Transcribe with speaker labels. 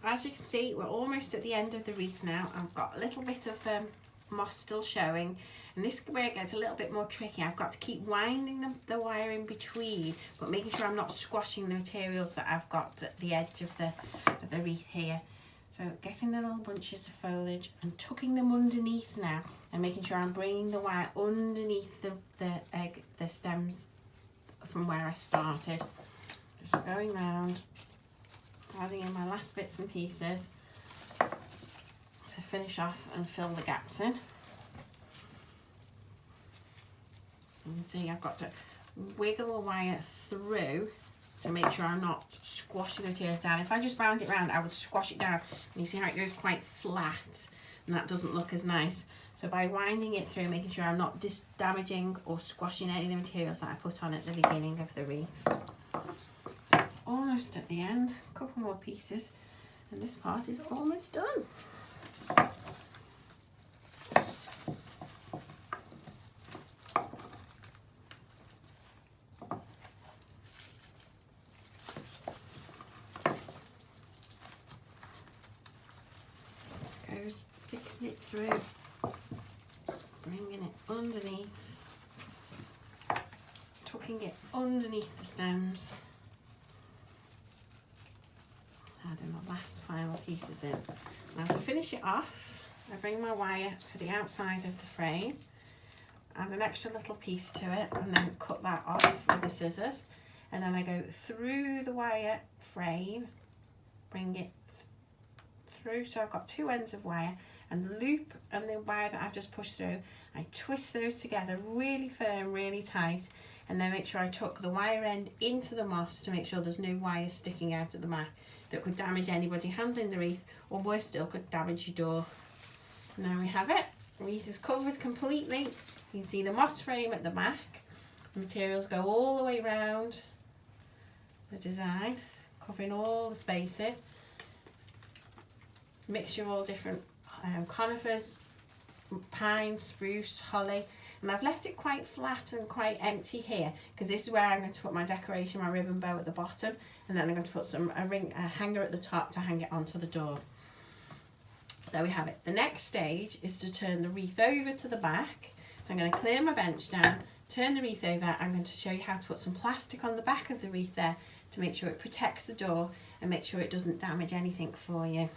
Speaker 1: as you can see, we're almost at the end of the wreath now. I've got a little bit of moss still showing, and this is where it gets a little bit more tricky. I've got to keep winding the wire in between, but making sure I'm not squashing the materials that I've got at the edge of the wreath here. So getting the little bunches of foliage and tucking them underneath now, and making sure I'm bringing the wire underneath the stems from where I started. Just going round, adding in my last bits and pieces to finish off and fill the gaps in. So you can see I've got to wiggle the wire through to make sure I'm not squashing the materials down. If I just round it round, I would squash it down. And you see how it goes quite flat, and that doesn't look as nice. So by winding it through, making sure I'm not damaging or squashing any of the materials that I put on at the beginning of the wreath. So almost at the end, a couple more pieces, and this part is almost done. Goes fixing it through, bringing it underneath, tucking it underneath the stems, adding the last final pieces in. Now to finish it off, I bring my wire to the outside of the frame, add an extra little piece to it, and then cut that off with the scissors, and then I go through the wire frame, bring it through, so I've got two ends of wire, and the loop and the wire that I've just pushed through, I twist those together really firm, really tight, and then make sure I tuck the wire end into the moss to make sure there's no wires sticking out at the back that could damage anybody handling the wreath, or worse still, could damage your door. And there we have it. The wreath is covered completely. You can see the moss frame at the back. The materials go all the way around the design, covering all the spaces. Mixture of all different conifers, pine, spruce, holly, and I've left it quite flat and quite empty here because this is where I'm going to put my decoration, my ribbon bow at the bottom, and then I'm going to put a hanger at the top to hang it onto the door. So there we have it. The next stage is to turn the wreath over to the back. So I'm going to clear my bench down, turn the wreath over. I'm going to show you how to put some plastic on the back of the wreath there to make sure it protects the door and make sure it doesn't damage anything for you.